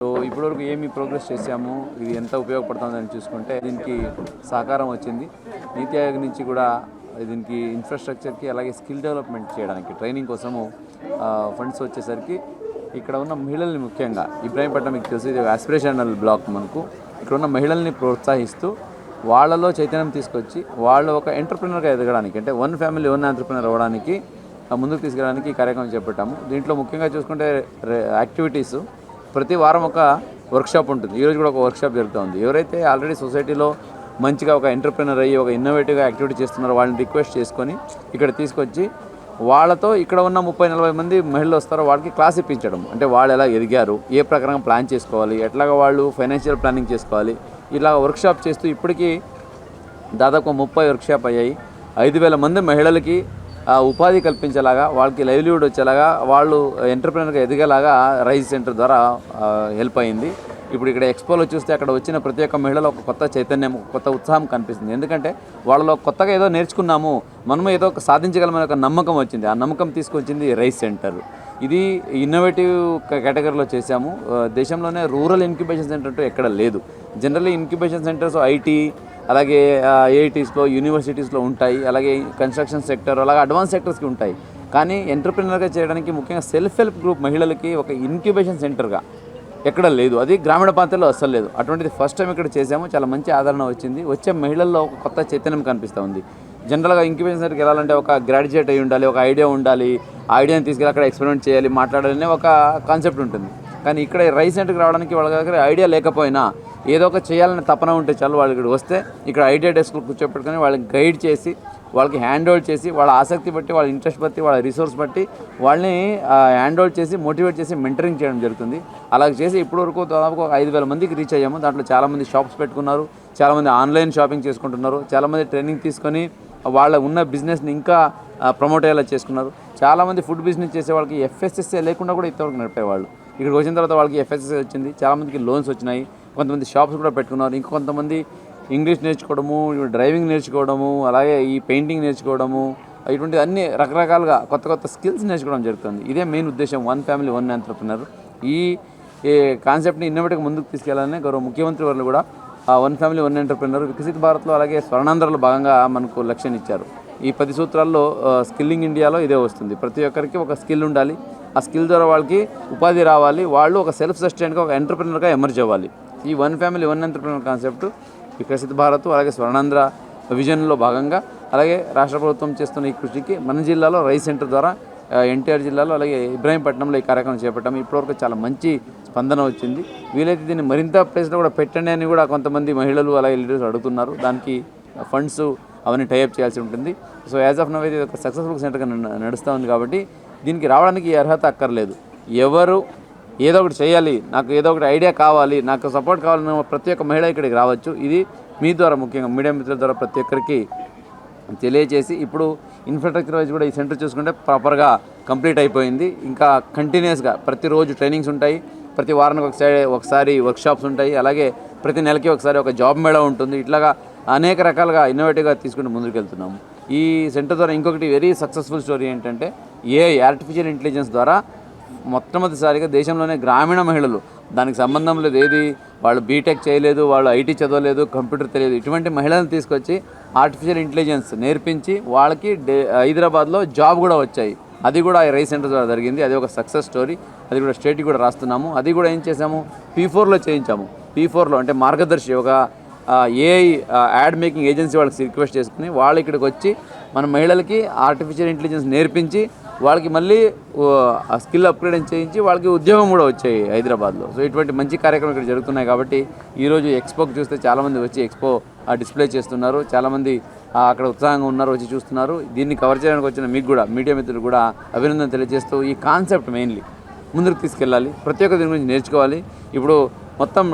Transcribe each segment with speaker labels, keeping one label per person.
Speaker 1: So ఇప్పటివరకు ఏమి progress చేశాము, ఇది ఎంత ఉపయోగపడుతుందని చూసుకుంటే దీనికి సహకారం వచ్చింది. నీతి ఆయోగ్ నుంచి కూడా దీనికి ఇన్ఫ్రాస్ట్రక్చర్కి అలాగే స్కిల్ డెవలప్మెంట్ చేయడానికి ట్రైనింగ్ కోసము ఫండ్స్ వచ్చేసరికి ఇక్కడ ఉన్న మహిళల్ని ముఖ్యంగా ఇబ్రాహీంపట్నం మీకు తెలుసు, ఇది ఆస్పిరేషనల్ బ్లాక్. మనకు ఇక్కడ ఉన్న మహిళల్ని ప్రోత్సహిస్తూ వాళ్ళలో చైతన్యం తీసుకొచ్చి వాళ్ళు ఒక ఎంటర్ప్రినర్గా ఎదగడానికి, అంటే వన్ ఫ్యామిలీ వన్ ఎంటర్ప్రినర్ అవ్వడానికి ముందుకు తీసుకెళ్ళడానికి ఈ కార్యక్రమం చేపట్టాము. దీంట్లో ముఖ్యంగా చూసుకుంటే యాక్టివిటీస్ ప్రతి వారం ఒక వర్క్షాప్ ఉంటుంది. ఈరోజు కూడా ఒక వర్క్షాప్ జరుగుతుంది. ఎవరైతే ఆల్రెడీ సొసైటీలో మంచిగా ఒక ఎంటర్ప్రినర్ అయ్యి ఒక ఇన్నోవేటివ్గా యాక్టివిటీ చేస్తున్నారో వాళ్ళని రిక్వెస్ట్ చేసుకొని ఇక్కడ తీసుకొచ్చి వాళ్ళతో ఇక్కడ ఉన్న 30-40 మంది మహిళలు వస్తారో వాళ్ళకి క్లాస్ ఇప్పించడం, అంటే వాళ్ళు ఎలా ఎదిగారు, ఏ ప్రకారంగా ప్లాన్ చేసుకోవాలి, ఎట్లాగా వాళ్ళు ఫైనాన్షియల్ ప్లానింగ్ చేసుకోవాలి, ఇలా వర్క్షాప్ చేస్తూ ఇప్పటికీ దాదాపు 30 వర్క్షాప్ అయ్యాయి. 5,000 మంది మహిళలకి ఉపాధి కల్పించేలాగా, వాళ్ళకి లైవ్లీవుడ్ వచ్చేలాగా, వాళ్ళు ఎంటర్ప్రినర్గా ఎదిగేలాగా రైజ్ సెంటర్ ద్వారా హెల్ప్ అయింది. ఇప్పుడు ఇక్కడ ఎక్స్పోలో చూస్తే అక్కడ వచ్చిన ప్రతి ఒక్క మహిళలో ఒక కొత్త చైతన్యం, కొత్త ఉత్సాహం కనిపిస్తుంది. ఎందుకంటే వాళ్ళలో కొత్తగా ఏదో నేర్చుకున్నాము, మనము ఏదో ఒక సాధించగలమనే ఒక నమ్మకం వచ్చింది. ఆ నమ్మకం తీసుకొచ్చింది రైజ్ సెంటర్. ఇది ఇన్నోవేటివ్ కేటగిరీలో చేశాము. దేశంలోనే రూరల్ ఇన్క్యుబేషన్ సెంటర్ అంటూ ఎక్కడ లేదు. జనరల్లీ ఇన్క్యుబేషన్ సెంటర్స్ ఐటీ అలాగే ఐఐటీస్లో యూనివర్సిటీస్లో ఉంటాయి, అలాగే కన్స్ట్రక్షన్ సెక్టర్ అలాగే అడ్వాన్స్ సెక్టర్స్కి ఉంటాయి. కానీ ఎంటర్ప్రినర్గా చేయడానికి ముఖ్యంగా సెల్ఫ్ హెల్ప్ గ్రూప్ మహిళలకి ఒక ఇన్క్యుబేషన్ సెంటర్గా ఎక్కడ లేదు. అది గ్రామీణ ప్రాంతాల్లో అస్సలు లేదు. అటువంటిది ఫస్ట్ టైం ఇక్కడ చేసాము. చాలా మంచి ఆదరణ వచ్చింది. వచ్చే మహిళల్లో ఒక కొత్త చైతన్యం కనిపిస్తూ ఉంది. జనరల్గా ఇంక్యుబేషన్ సెంటర్కి వెళ్ళాలంటే ఒక గ్రాడ్యుయేట్ అయి ఉండాలి, ఒక ఐడియా ఉండాలి, ఆ ఐడియాని తీసుకెళ్ళి అక్కడ ఎక్స్పెరిమెంట్ చేయాలి, మాట్లాడాలనే ఒక కాన్సెప్ట్ ఉంటుంది. కానీ ఇక్కడ రైస్ సెంటర్కి రావడానికి వాళ్ళ దగ్గర ఐడియా లేకపోయినా ఏదో ఒక చేయాలని తపన ఉంటే చాలు, వాళ్ళు ఇక్కడ వస్తే ఇక్కడ ఐడియా డెస్క్లో కూర్చోపెట్టుకొని వాళ్ళకి గైడ్ చేసి, వాళ్ళకి హ్యాండ్ హోల్డ్ చేసి, వాళ్ళ ఆసక్తి బట్టి, వాళ్ళ ఇంట్రెస్ట్ బట్టి, వాళ్ళ రిసోర్స్ బట్టి వాళ్ళని హ్యాండ్ హోల్డ్ చేసి, మోటివేట్ చేసి మెంటరింగ్ చేయడం జరుగుతుంది. అలాగే చేసి ఇప్పటివరకు దాదాపు 5,000 మందికి రీచ్ అయ్యాము. దాంట్లో చాలామంది షాప్స్ పెట్టుకున్నారు, చాలామంది ఆన్లైన్ షాపింగ్ చేసుకుంటున్నారు, చాలామంది ట్రైనింగ్ తీసుకొని వాళ్ళ ఉన్న బిజినెస్ని ఇంకా ప్రమోట్ అయ్యేలా చేసుకున్నారు. చాలామంది ఫుడ్ బిజినెస్ చేసే వాళ్ళకి ఎఫ్ఎస్ఎస్ఏ లేకుండా కూడా ఇంతవరకు నడిపేవాళ్ళు. ఇక్కడికి వచ్చిన తర్వాత వాళ్ళకి ఎఫ్ఎస్ఎస్ఏ వచ్చింది, చాలామందికి లోన్స్ వచ్చినాయి, కొంతమంది షాప్స్ కూడా పెట్టుకున్నారు. ఇంకొంతమంది ఇంగ్లీష్ నేర్చుకోవడము, డ్రైవింగ్ నేర్చుకోవడము, అలాగే ఈ పెయింటింగ్ నేర్చుకోవడము, ఇటువంటి అన్ని రకరకాలుగా కొత్త కొత్త స్కిల్స్ నేర్చుకోవడం జరుగుతుంది. ఇదే మెయిన్ ఉద్దేశం, వన్ ఫ్యామిలీ వన్ ఎంటర్ప్రినర్. ఈ కాన్సెప్ట్ని ఇన్నోవేటివ్గా ముందుకు తీసుకెళ్లాలని గౌరవ ముఖ్యమంత్రి వారు కూడా one family one entrepreneur Viksit భారత్లో అలాగే స్వర్ణాంధ్రలో భాగంగా మనకు లక్ష్యం ఇచ్చారు. ఈ 10 సూత్రాల్లో స్కిల్లింగ్ ఇండియాలో ఇదే వస్తుంది. ప్రతి ఒక్కరికి ఒక స్కిల్ ఉండాలి, ఆ స్కిల్ ద్వారా వాళ్ళకి ఉపాధి రావాలి, వాళ్ళు ఒక సెల్ఫ్ సస్టైన్గా ఒక ఎంటర్ప్రినర్గా ఎమర్జ్ అవ్వాలి. ఈ one family one entrepreneur concept Viksit Bharat అలాగే స్వర్ణాంధ్ర విజన్లో భాగంగా, అలాగే రాష్ట్ర ప్రభుత్వం చేస్తున్న ఈ కృషికి మన జిల్లాలో రైస్ సెంటర్ ద్వారా ఎన్టీఆర్ జిల్లాలో అలాగే ఇబ్రాహీంపట్నంలో ఈ కార్యక్రమం చేపట్టాము. ఇప్పటివరకు చాలా మంచి స్పందన వచ్చింది. వీలైతే దీన్ని మరింత ప్లేస్లో కూడా పెట్టండి అని కూడా కొంతమంది మహిళలు అలాగే లీడర్స్ అడుగుతున్నారు. దానికి ఫండ్స్ అవన్నీ టైఅప్ చేయాల్సి ఉంటుంది. సో యాజ్ ఆఫ్ నౌ ఇది ఒక సక్సెస్ఫుల్ సెంటర్గా నడుస్తూ ఉంది. కాబట్టి దీనికి రావడానికి అర్హత అక్కర్లేదు. ఎవరు ఏదో ఒకటి చేయాలి, నాకు ఏదో ఒకటి ఐడియా కావాలి, నాకు సపోర్ట్ కావాలన్న ప్రతి ఒక్క మహిళ ఇక్కడికి రావచ్చు. ఇది మీ ద్వారా, ముఖ్యంగా మీడియా మిత్రుల ద్వారా ప్రతి ఒక్కరికి తెలియజేసి, ఇప్పుడు ఇన్ఫ్రాస్ట్రక్చర్ వైజ్ కూడా ఈ సెంటర్ చూసుకుంటే ప్రాపర్గా కంప్లీట్ అయిపోయింది. ఇంకా కంటిన్యూస్గా ప్రతిరోజు ట్రైనింగ్స్ ఉంటాయి, ప్రతి వారానికి ఒకసారి వర్క్షాప్స్ ఉంటాయి, అలాగే ప్రతి నెలకి ఒకసారి ఒక జాబ్ మేళా ఉంటుంది. ఇట్లాగా అనేక రకాలుగా ఇన్నోవేటివ్గా తీసుకుంటూ ముందుకు వెళ్తున్నాము. ఈ సెంటర్ ద్వారా ఇంకొకటి వెరీ సక్సెస్ఫుల్ స్టోరీ ఏంటంటే, ఆర్టిఫిషియల్ ఇంటెలిజెన్స్ ద్వారా మొట్టమొదటిసారిగా దేశంలోనే గ్రామీణ మహిళలు, దానికి సంబంధం లేదు ఏది, వాళ్ళు బీటెక్ చేయలేదు, వాళ్ళు ఐటీ చదవలేదు, కంప్యూటర్ తెలియదు, ఇటువంటి మహిళలను తీసుకొచ్చి ఆర్టిఫిషియల్ ఇంటెలిజెన్స్ నేర్పించి వాళ్ళకి హైదరాబాద్లో జాబ్ కూడా వచ్చాయి. అది కూడా ఈ రైస్ సెంటర్ ద్వారా జరిగింది. అది ఒక సక్సెస్ స్టోరీ. అది కూడా స్టేట్కి కూడా రాస్తున్నాము. అది కూడా ఏం చేసాము, P4లో చేయించాము. P4లో అంటే మార్గదర్శి ఒక ఏఐ యాడ్ మేకింగ్ ఏజెన్సీ వాళ్ళకి రిక్వెస్ట్ చేసుకుని వాళ్ళు ఇక్కడికి వచ్చి మన మహిళలకి ఆర్టిఫిషియల్ ఇంటెలిజెన్స్ నేర్పించి వాళ్ళకి మళ్ళీ ఆ స్కిల్ అప్గ్రేడ్ చేయించి వాళ్ళకి ఉద్యోగం కూడా వచ్చాయి హైదరాబాద్లో. సో ఇటువంటి మంచి కార్యక్రమం ఇక్కడ జరుగుతున్నాయి. కాబట్టి ఈరోజు ఎక్స్పోకి చూస్తే చాలామంది వచ్చి ఎక్స్పో డిస్ప్లే చేస్తున్నారు. చాలామంది అక్కడ ఉత్సాహంగా ఉన్నారు, వచ్చి చూస్తున్నారు. దీన్ని కవర్ చేయడానికి వచ్చిన మీకు కూడా, మీడియా మిత్రులు కూడా అభినందన తెలియజేస్తూ, ఈ కాన్సెప్ట్ మెయిన్లీ ముందుకు తీసుకెళ్ళాలి, ప్రతి ఒక్క దీని గురించి నేర్చుకోవాలి. ఇప్పుడు మొత్తం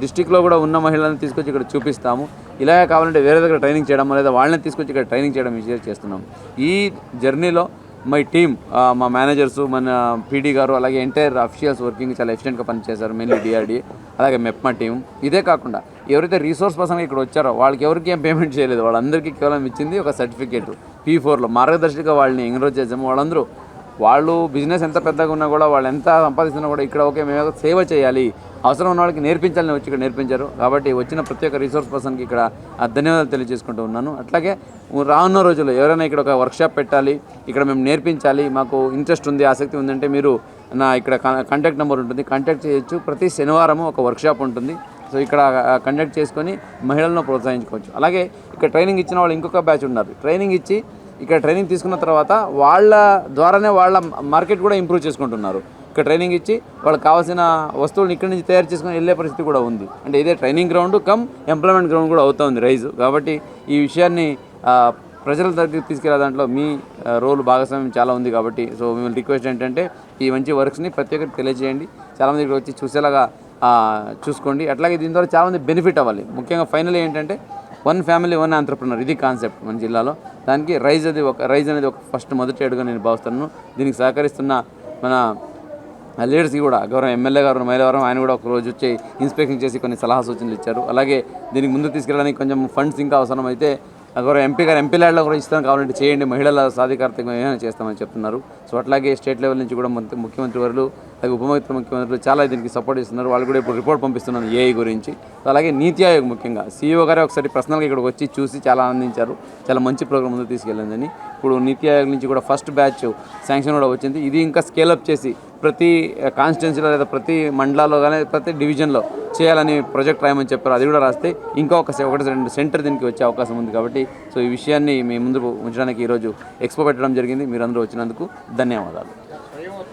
Speaker 1: డిస్టిక్లో కూడా ఉన్న మహిళలను తీసుకొచ్చి ఇక్కడ చూపిస్తాము. ఇలాగే కావాలంటే వేరే దగ్గర ట్రైనింగ్ చేయడం, లేదా వాళ్ళని తీసుకొచ్చి ఇక్కడ ట్రైనింగ్ చేయడం చేస్తున్నాం. ఈ జర్నీలో మై టీమ్, మా మేనేజర్స్, మన పీడీ గారు, అలాగే ఎంటైర్ అఫీషియల్స్ వర్కింగ్ చాలా ఎఫిషియెంట్గా పనిచేశారు. మెయిన్లీ డిఆర్డీ, అలాగే మెప్మా టీం. ఇదే కాకుండా ఎవరైతే రీసోర్స్ పర్సన్గా ఇక్కడ వచ్చారో వాళ్ళకి ఎవరికి ఏం పేమెంట్ చేయలేదు, వాళ్ళందరికీ కేవలం ఇచ్చింది ఒక సర్టిఫికేట్. P4లో మార్గదర్శిగా వాళ్ళని ఎంగరోజ్ చేసాము. వాళ్ళందరూ వాళ్ళు బిజినెస్ ఎంత పెద్దగా ఉన్నా కూడా వాళ్ళు ఎంత సంపాదిస్తున్నా కూడా ఇక్కడ ఓకే మేము సేవ చేయాలి, అవసరం ఉన్న వాళ్ళకి నేర్పించాలని వచ్చి ఇక్కడ నేర్పించారు. కాబట్టి వచ్చిన ప్రతి ఒక్క రిసోర్స్ పర్సన్కి ఇక్కడ ధన్యవాదాలు తెలియజేసుకుంటూ ఉన్నాను. అట్లాగే రానున్న రోజుల్లో ఎవరైనా ఇక్కడ ఒక వర్క్షాప్ పెట్టాలి, ఇక్కడ మేము నేర్పించాలి, మాకు ఇంట్రెస్ట్ ఉంది, ఆసక్తి ఉందంటే మీరు నా ఇక్కడ కాంటాక్ట్ నెంబర్ ఉంటుంది, కాంటాక్ట్ చేయొచ్చు. ప్రతి శనివారము ఒక వర్క్షాప్ ఉంటుంది. సో ఇక్కడ కండక్ట్ చేసుకొని మహిళలను ప్రోత్సహించుకోవచ్చు. అలాగే ఇక్కడ ట్రైనింగ్ ఇచ్చిన వాళ్ళు ఇంకొక బ్యాచ్ ఉన్నారు. ట్రైనింగ్ ఇచ్చి ఇక్కడ ట్రైనింగ్ తీసుకున్న తర్వాత వాళ్ళ ద్వారానే వాళ్ళ మార్కెట్ కూడా ఇంప్రూవ్ చేసుకుంటున్నారు. ఇక్కడ ట్రైనింగ్ ఇచ్చి వాళ్ళకి కావాల్సిన వస్తువులను ఇక్కడి నుంచి తయారు చేసుకొని వెళ్ళే పరిస్థితి కూడా ఉంది. అంటే ఇదే training ground come employment ground కూడా అవుతుంది రైజు. కాబట్టి ఈ విషయాన్ని ప్రజల దగ్గరికి తీసుకెళ్లే దాంట్లో మీ రోల్ భాగస్వామ్యం చాలా ఉంది. కాబట్టి సో మిమ్మల్ని రిక్వెస్ట్ ఏంటంటే ఈ మంచి వర్క్స్ని ప్రతి ఒక్కరికి తెలియజేయండి, చాలామంది ఇక్కడ వచ్చి చూసేలాగా చూసుకోండి. అట్లాగే దీని ద్వారా చాలామంది బెనిఫిట్ అవ్వాలి. ముఖ్యంగా ఫైనల్ ఏంటంటే వన్ ఫ్యామిలీ వన్ ఆంటర్ప్రినర్, ఇది కాన్సెప్ట్ మన జిల్లాలో. దానికి రైజ్ అనేది ఒక ఫస్ట్ మొదటి అడుగుగా నేను భావిస్తున్నాను. దీనికి సహకరిస్తున్న మన లీడర్స్కి కూడా గౌరవ ఎమ్మెల్యే గారు మైలవరం ఆయన కూడా ఒక రోజు వచ్చి ఇన్స్పెక్షన్ చేసి కొన్ని సలహా సూచనలు ఇచ్చారు. అలాగే దీనికి ముందుకు తీసుకెళ్ళడానికి కొంచెం ఫండ్స్ ఇంకా అవసరం అయితే గౌరవ ఎంపీ గారు ఎంపీ ల్యాడ్లో కూడా ఇస్తాను కావాలంటే చేయండి, మహిళల సాధికారత ఏమైనా చేస్తామని చెప్తున్నారు. సో అట్లాగే స్టేట్ లెవెల్ నుంచి కూడా ముఖ్యమంత్రి వారు అలాగే ఉప ముఖ్యమంత్రులు చాలా దీనికి సపోర్ట్ ఇస్తున్నారు. వాళ్ళు కూడా ఇప్పుడు రిపోర్ట్ పంపిస్తున్నాను ఏఐ గురించి. అలాగే నీతి ఆయోగ్ ముఖ్యంగా సీఈఓ గారే ఒకసారి పర్సనల్గా ఇక్కడికి వచ్చి చూసి చాలా ఆనందించారు, చాలా మంచి ప్రోగ్రామ్ ముందుకు తీసుకెళ్ళిందని. ఇప్పుడు నీతి ఆయోగ్ నుంచి కూడా ఫస్ట్ బ్యాచ్ శాంక్షన్ కూడా వచ్చింది. ఇది ఇంకా స్కేలప్ చేసి ప్రతి కాన్స్టిట్యున్సీలో లేదా ప్రతి మండలాల్లో కానీ ప్రతి డివిజన్లో చేయాలని ప్రాజెక్ట్ రాయమని చెప్పారు. అది కూడా రాస్తే ఇంకా ఒకటి రెండు సెంటర్ దీనికి వచ్చే అవకాశం ఉంది. కాబట్టి సో ఈ విషయాన్ని మీ ముందు ఉంచడానికి ఈరోజు ఎక్స్పో పెట్టడం జరిగింది. మీరందరూ వచ్చినందుకు ధన్యవాదాలు.